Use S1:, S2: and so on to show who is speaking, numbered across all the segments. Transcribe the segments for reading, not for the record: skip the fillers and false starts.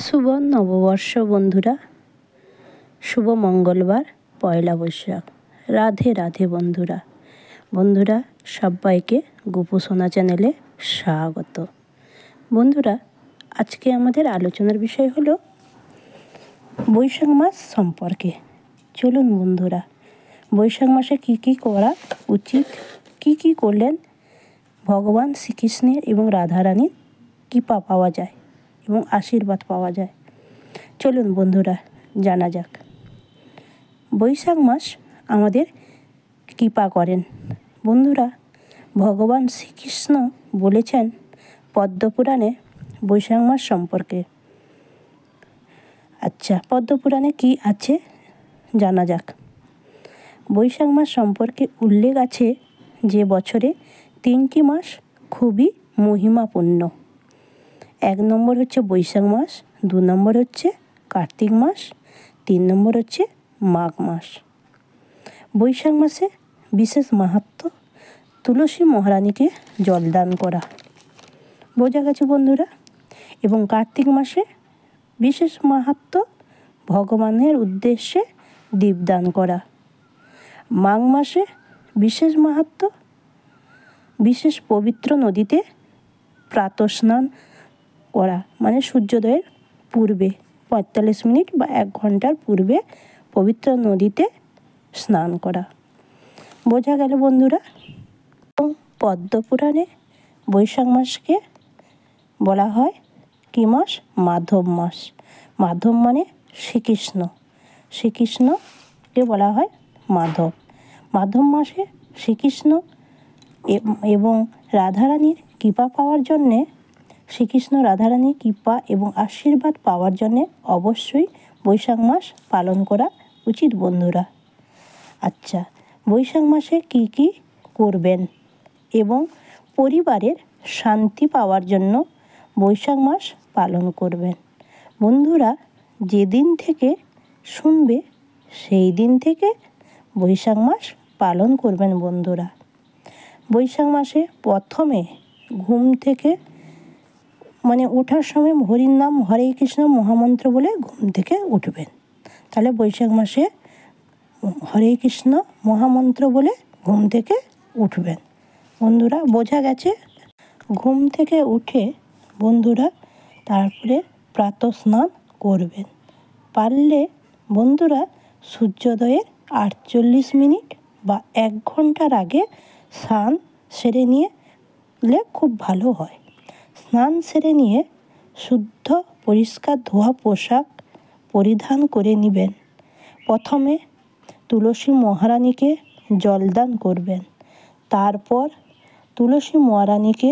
S1: শুভ নববর্ষ বন্ধুরা, শুভ মঙ্গলবার, পয়লা বৈশাখ। রাধে রাধে বন্ধুরা। বন্ধুরা সবাইকে গোপু সোনা চ্যানেলে স্বাগত। বন্ধুরা আজকে আমাদের আলোচনার বিষয় হলো বৈশাখ মাস সম্পর্কে। চলুন বন্ধুরা, বৈশাখ মাসে কি কি করা উচিত, কি করলেন ভগবান শ্রীকৃষ্ণের এবং রাধারানীর কৃপা পাওয়া যায় এবং আশীর্বাদ পাওয়া যায়, চলুন বন্ধুরা জানা যাক। বৈশাখ মাস আমাদের কৃপা করেন বন্ধুরা। ভগবান শ্রীকৃষ্ণ বলেছেন পদ্মপুরাণে বৈশাখ মাস সম্পর্কে। আচ্ছা, পদ্মপুরাণে কি আছে জানা যাক। বৈশাখ মাস সম্পর্কে উল্লেখ আছে যে বছরে 3টি মাস খুবই মহিমাপূর্ণ। 1 নম্বর হচ্ছে বৈশাখ মাস, 2 নম্বর হচ্ছে কার্তিক মাস, 3 নম্বর হচ্ছে মাঘ মাস। বৈশাখ মাসে বিশেষ মাহাত্ম্য তুলসী মহারানীকে জলদান করা, বোঝা গেছে বন্ধুরা। এবং কার্তিক মাসে বিশেষ মাহাত্ম্য ভগবানের উদ্দেশ্যে দীপদান করা। মাঘ মাসে বিশেষ মাহাত্ম্য বিশেষ পবিত্র নদীতে প্রাতঃস্নান করা, মানে সূর্যোদয়ের পূর্বে 45 মিনিট বা 1 ঘন্টার পূর্বে পবিত্র নদীতে স্নান করা, বোঝা গেল বন্ধুরা। পদ্মপুরাণে বৈশাখ মাসকে বলা হয় কি মাস? মাধব মাস। মাধব মানে শ্রীকৃষ্ণ, শ্রীকৃষ্ণকে বলা হয় মাধব। মাধব মাসে শ্রীকৃষ্ণ এবং রাধারানীর কৃপা পাওয়ার জন্যে, শ্রীকৃষ্ণ রাধারানীর কৃপা এবং আশীর্বাদ পাওয়ার জন্যে অবশ্যই বৈশাখ মাস পালন করা উচিত বন্ধুরা। আচ্ছা, বৈশাখ মাসে কি কি করবেন এবং পরিবারের শান্তি পাওয়ার জন্য বৈশাখ মাস পালন করবেন বন্ধুরা। যেদিন থেকে শুনবে সেই দিন থেকে বৈশাখ মাস পালন করবেন বন্ধুরা। বৈশাখ মাসে প্রথমে ঘুম থেকে ওঠার সময় হরির নাম হরে কৃষ্ণ মহামন্ত্র বলে ঘুম থেকে উঠবেন। তাহলে বৈশাখ মাসে হরে কৃষ্ণ মহামন্ত্র বলে ঘুম থেকে উঠবেন বন্ধুরা, বোঝা গেছে। ঘুম থেকে উঠে বন্ধুরা তারপরে প্রাতঃস্নান করবেন। পারলে বন্ধুরা সূর্যোদয়ের 48 মিনিট বা 1 ঘন্টার আগে স্নান সেরে নিলে খুব ভালো হয়। স্নান সেরে নিয়ে শুদ্ধ পরিষ্কার ধোয়া পোশাক পরিধান করে নেবেন। প্রথমে তুলসী মহারানীকে জলদান করবেন। তারপর তুলসী মহারানীকে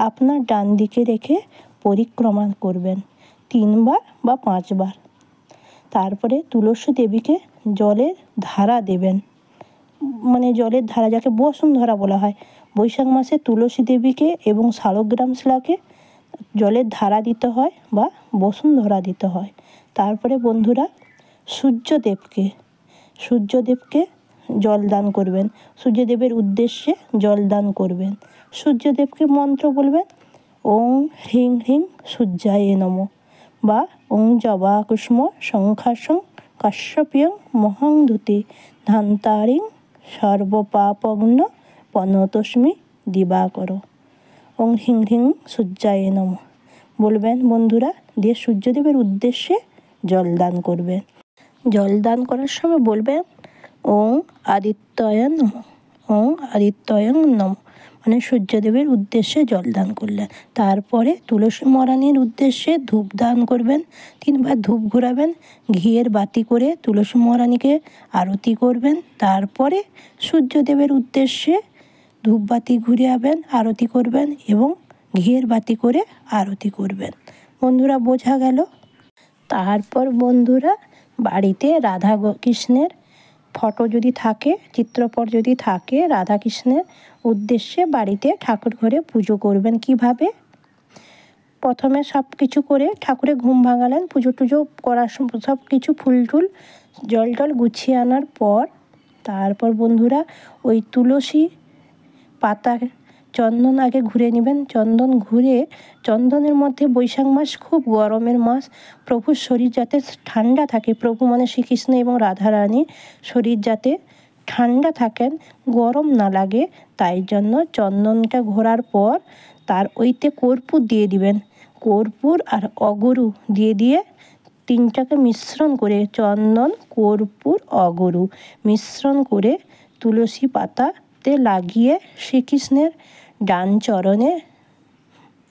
S1: আপনার ডান দিকে রেখে পরিক্রমা করবেন 3 বার বা 5 বার। তারপরে তুলসী দেবীকে জলের ধারা দেবেন, জলের ধারা যাকে বসুন্ধরা বলা হয়। বৈশাখ মাসে তুলসী দেবীকে এবং শালগ্রাম শিলাকে জলের ধারা দিতে হয় বা বসুন্ধরা দিতে হয়। তারপরে বন্ধুরা সূর্যদেবকে জলদান করবেন, সূর্যদেবের উদ্দেশ্যে জলদান করবেন। সূর্যদেবকে মন্ত্র বলবেন ওং হ্রিং হ্রিং সূর্যায় নমঃ বা ওং জবা কুষ্ম শঙ্খাসং কাশ্যপিয়ং মহং ধুতি ধান্তারিং সর্বপাপগ্ন পনতস্মি দিবাকর। ওং হ্রিং হ্রিং সূর্যায় নমঃ বলবেন বন্ধুরা, দিয়ে সূর্যদেবের উদ্দেশ্যে জলদান করবেন। জলদান করার সময় বলবেন ওং আদিত্যয় নমঃ, ওং আদিত্যয় নমঃ, সূর্যদেবের উদ্দেশ্যে জলদান করলেন। তারপরে তুলসী মহারানীর উদ্দেশ্যে ধূপ দান করবেন, 3 বার ধূপ ঘোরাবেন, ঘিয়ের বাতি করে তুলসী মহারানীকে আরতি করবেন। তারপরে সূর্যদেবের উদ্দেশ্যে ধূপবাতি ঘুরিয়াবেন, আরতি করবেন এবং ঘিয়ের বাতি করে আরতি করবেন বন্ধুরা, বোঝা গেল। তারপর বন্ধুরা বাড়িতে রাধা কৃষ্ণের ফটো যদি থাকে, চিত্রপট যদি থাকে, রাধা কৃষ্ণের উদ্দেশ্যে বাড়িতে ঠাকুর ঘরে পুজো করবেন। কিভাবে? প্রথমে সব কিছু করে ঠাকুরের ঘুম ভাঙালেন, পুজো টুজো করার সময় সব কিছু ফুল টুল জল টল গুছিয়ে আনার পর তারপর বন্ধুরা ওই তুলসী পাতা চন্দন আগে ঘুরে নেবেন। চন্দন ঘুরে, চন্দনের মধ্যে বৈশাখ মাস খুব গরমের মাস, প্রভুর শরীর যাতে ঠান্ডা থাকে, প্রভু মানে শ্রীকৃষ্ণ এবং রাধারানী শরীর যাতে ঠান্ডা থাকেন, গরম না লাগে, তাই জন্য চন্দনটা ঘোরার পর তার ওইতে কর্পূর দিয়ে দিবেন। কর্পূর আর অগরু দিয়ে তিনটাকে মিশ্রণ করে, চন্দন, কর্পূর, অগরু মিশ্রণ করে তুলসী পাতাতে লাগিয়ে শ্রীকৃষ্ণের ডান চরণে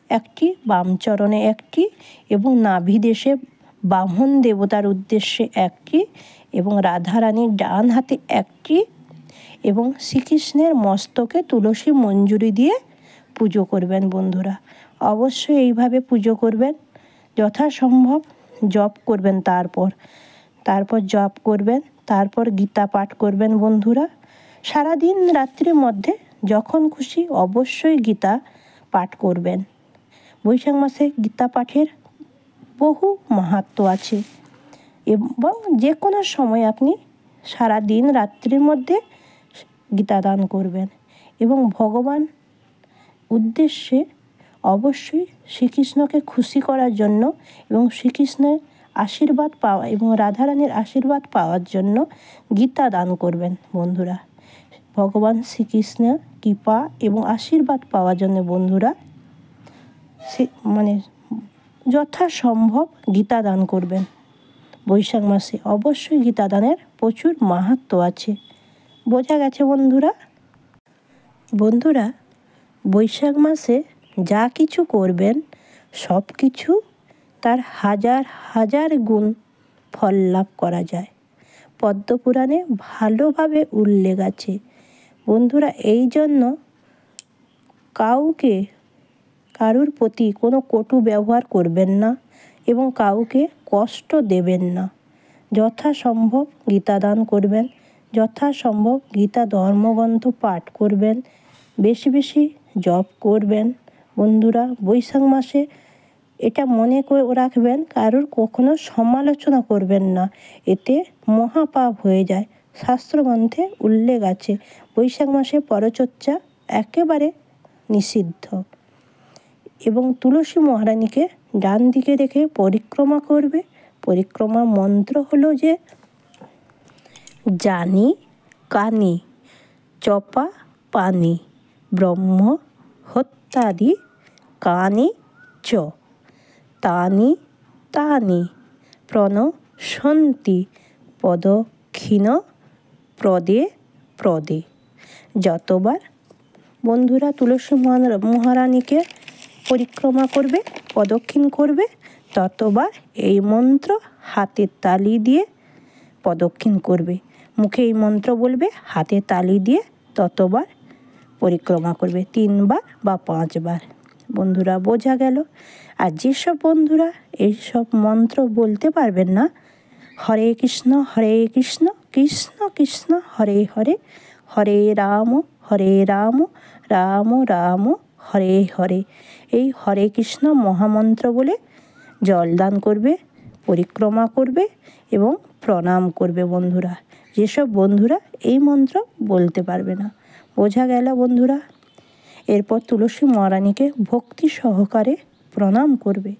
S1: একটি, বাম চরণে একটি এবং নাভিদেশে বামন দেবতার উদ্দেশ্যে একটি এবং রাধারানীর ডান হাতে একটি এবং শ্রীকৃষ্ণের মস্তকে তুলসী মঞ্জুরি দিয়ে পুজো করবেন বন্ধুরা। অবশ্যই এইভাবে পুজো করবেন। যথাসম্ভব জপ করবেন, তারপর জপ করবেন, তারপর গীতা পাঠ করবেন বন্ধুরা। সারাদিন রাত্রির মধ্যে যখন খুশি অবশ্যই গীতা পাঠ করবেন। বৈশাখ মাসে গীতা পাঠের বহু মাহাত্ম্য আছে এবং যে কোনো সময় আপনি সারাদিন রাত্রির মধ্যে গীতা দান করবেন এবং ভগবান উদ্দেশ্যে অবশ্যই শ্রীকৃষ্ণকে খুশি করার জন্য এবং শ্রীকৃষ্ণের আশীর্বাদ পাওয়া এবং রাধারানীর আশীর্বাদ পাওয়ার জন্য গীতা দান করবেন বন্ধুরা। ভগবান শ্রীকৃষ্ণের কৃপা এবং আশীর্বাদ পাওয়ার জন্য বন্ধুরা যথাসম্ভব গীতা দান করবেন। বৈশাখ মাসে অবশ্যই গীতা দানের প্রচুর মাহাত্ম্য আছে। বোঝা গেছে বন্ধুরা? বৈশাখ মাসে যা কিছু করবেন সব কিছু তার হাজার হাজার গুণ ফল লাভ করা যায়। পদ্মপুরাণে ভালোভাবে উল্লেখ আছে বন্ধুরা। এই জন্য কারুর প্রতি কোনো কটু ব্যবহার করবেন না এবং কাউকে কষ্ট দেবেন না। যথাসম্ভব গীতা দান করবেন, যথাসম্ভব গীতা ধর্মগ্রন্থ পাঠ করবেন, বেশি বেশি জপ করবেন বন্ধুরা। বৈশাখ মাসে এটা মনে করে রাখবেন, কারুর কখনো সমালোচনা করবেন না, এতে মহাপাপ হয়ে যায়। শাস্ত্রগ্রন্থে উল্লেখ আছে বৈশাখ মাসে পরচর্চা একেবারে নিষিদ্ধ। এবং তুলসী মহারানীকে ডান দিকে রেখে পরিক্রমা করবে। পরিক্রমার মন্ত্র হলো যে জানি কানি চপা পানি ব্রহ্ম হত্যাদি কানি চ তানি তানি প্রণশন্তি প্রদক্ষিণ প্রদে প্রদে। যতবার বন্ধুরা তুলসী মহারানীকে পরিক্রমা করবে, প্রদক্ষিণ করবে, ততবার এই মন্ত্র হাতে তালি দিয়ে প্রদক্ষিণ করবে। মুখে এই মন্ত্র বলবে, হাতে তালি দিয়ে ততবার পরিক্রমা করবে, 3 বার বা 5 বার। বন্ধুরা বোঝা গেল? আর যেসব বন্ধুরা এইসব মন্ত্র বলতে পারবেন না, হরে কৃষ্ণ কৃষ্ণ কৃষ্ণ হরে হরে, হরে রাম রাম রাম হরে হরে, এই হরে কৃষ্ণ মহামন্ত্র বলে জলদান করবে, পরিক্রমা করবে এবং প্রণাম করবে বন্ধুরা। যেসব বন্ধুরা এই মন্ত্র বলতে পারবে না। বোঝা গেল বন্ধুরা? এরপর তুলসী মহারানীকে ভক্তি সহকারে প্রণাম করবে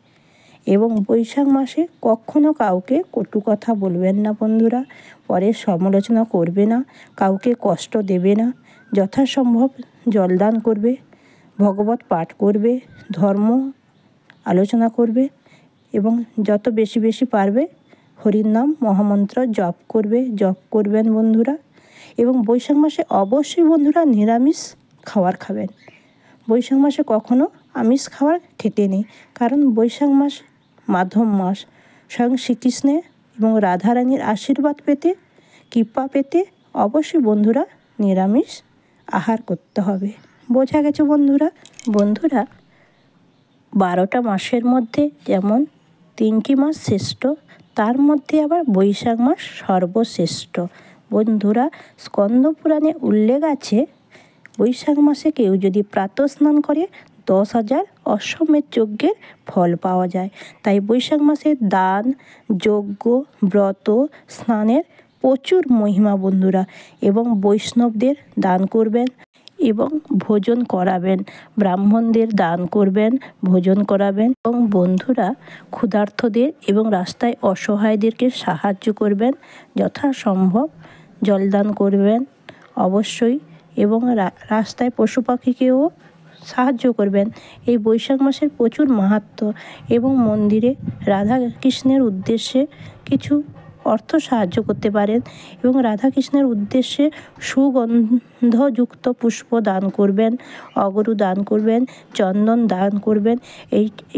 S1: এবং বৈশাখ মাসে কখনো কাউকে কটু কথা বলবেন না বন্ধুরা। পরে সমালোচনা করবে না, কাউকে কষ্ট দেবে না, যথাসম্ভব জলদান করবে, ভগবত পাঠ করবে, ধর্ম আলোচনা করবে এবং যত বেশি বেশি পারবে হরির নাম মহামন্ত্র জপ করবেন বন্ধুরা। এবং বৈশাখ মাসে অবশ্যই বন্ধুরা নিরামিষ খাবার খাবেন। বৈশাখ মাসে কখনো আমিষ খাবার খেতে নেই, কারণ বৈশাখ মাস মাধব মাস। স্বয়ং শ্রীকৃষ্ণের এবং রাধারানীর আশীর্বাদ পেতে, কৃপা পেতে অবশ্যই বন্ধুরা নিরামিষ আহার করতে হবে। বোঝা গেছে বন্ধুরা? 12টা মাসের মধ্যে যেমন 3টি মাস শ্রেষ্ঠ, তার মধ্যে আবার বৈশাখ মাস সর্বশ্রেষ্ঠ। বন্ধুরা স্কন্দ পুরাণে উল্লেখ আছে বৈশাখ মাসে কেউ যদি প্রাতঃ স্নান করে 10,000 অশ্বমেধ যজ্ঞের ফল পাওয়া যায়। তাই বৈশাখ মাসে দান, যজ্ঞ, ব্রত, স্নানের প্রচুর মহিমা বন্ধুরা। এবং বৈষ্ণবদের দান করবেন এবং ভোজন করাবেন, ব্রাহ্মণদের দান করবেন, ভোজন করাবেন এবং বন্ধুরা ক্ষুধার্তদের এবং রাস্তায় অসহায়দেরকে সাহায্য করবেন, যথাসম্ভব জলদান করবেন অবশ্যই, এবং রাস্তায় পশু পাখিকেও সাহায্য করবেন। এই বৈশাখ মাসের প্রচুর মাহাত্ম্য এবং মন্দিরে রাধা কৃষ্ণের উদ্দেশ্যে কিছু অর্থ সাহায্য করতে পারেন এবং রাধাকৃষ্ণের উদ্দেশ্যে সুগন্ধযুক্ত পুষ্প দান করবেন, অগরু দান করবেন, চন্দন দান করবেন।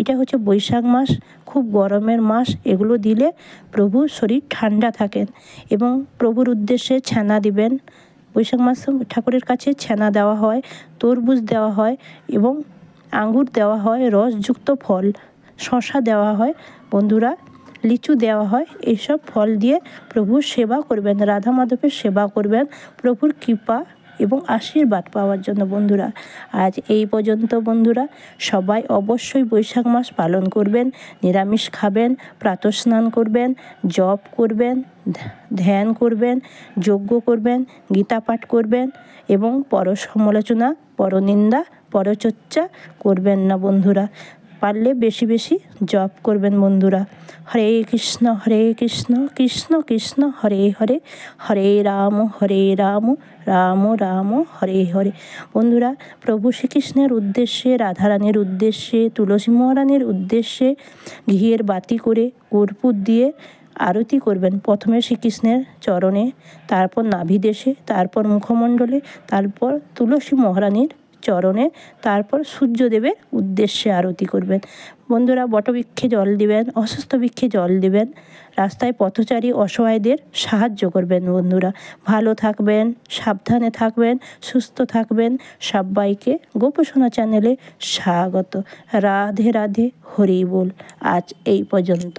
S1: এটা হচ্ছে বৈশাখ মাস, খুব গরমের মাস, এগুলো দিলে প্রভুর শরীর ঠান্ডা থাকেন। এবং প্রভুর উদ্দেশ্যে ছানা দিবেন। বৈশাখ মাসে ঠাকুরের কাছে ছানা দেওয়া হয়, তরমুজ দেওয়া হয় এবং আঙ্গুর দেওয়া হয়, রসযুক্ত ফল, শশা দেওয়া হয় বন্ধুরা, লিচু দেওয়া হয়। এইসব ফল দিয়ে প্রভুর সেবা করবেন, রাধা মাধবের সেবা করবেন প্রভুর কৃপা এবং আশীর্বাদ পাওয়ার জন্য। বন্ধুরা আজ এই পর্যন্ত বন্ধুরা, সবাই অবশ্যই বৈশাখ মাস পালন করবেন, নিরামিষ খাবেন, প্রাতঃস্নান করবেন, জপ করবেন, ধ্যান করবেন, যজ্ঞ করবেন, গীতা পাঠ করবেন এবং পর সমালোচনা, পরনিন্দা, পরচর্চা করবেন না বন্ধুরা। পারলে বেশি বেশি জপ করবেন বন্ধুরা। হরে কৃষ্ণ কৃষ্ণ কৃষ্ণ হরে হরে, হরে রাম রাম রাম হরে হরে। বন্ধুরা প্রভু শ্রীকৃষ্ণের উদ্দেশ্যে, রাধারানীর উদ্দেশ্যে, তুলসী মহারানীর উদ্দেশ্যে ঘিয়ের বাতি করে কর্পূর দিয়ে আরতি করবেন। প্রথমে শ্রীকৃষ্ণের চরণে, তারপর নাভিদেশে, তারপর মুখমণ্ডলে, তারপর তুলসী মহারানীর চরণে, তারপর সূর্যদেবের উদ্দেশ্যে আরতি করবেন। বন্ধুরা বটবৃক্ষে জল দিবেন, অসুস্থ বৃক্ষে জল দিবেন, রাস্তায় পথচারী অসহায়দের সাহায্য করবেন। বন্ধুরা ভালো থাকবেন, সাবধানে থাকবেন, সুস্থ থাকবেন। সবাইকে গোপসোনা চ্যানেলে স্বাগত। রাধে রাধে, হরি বল। আজ এই পর্যন্ত।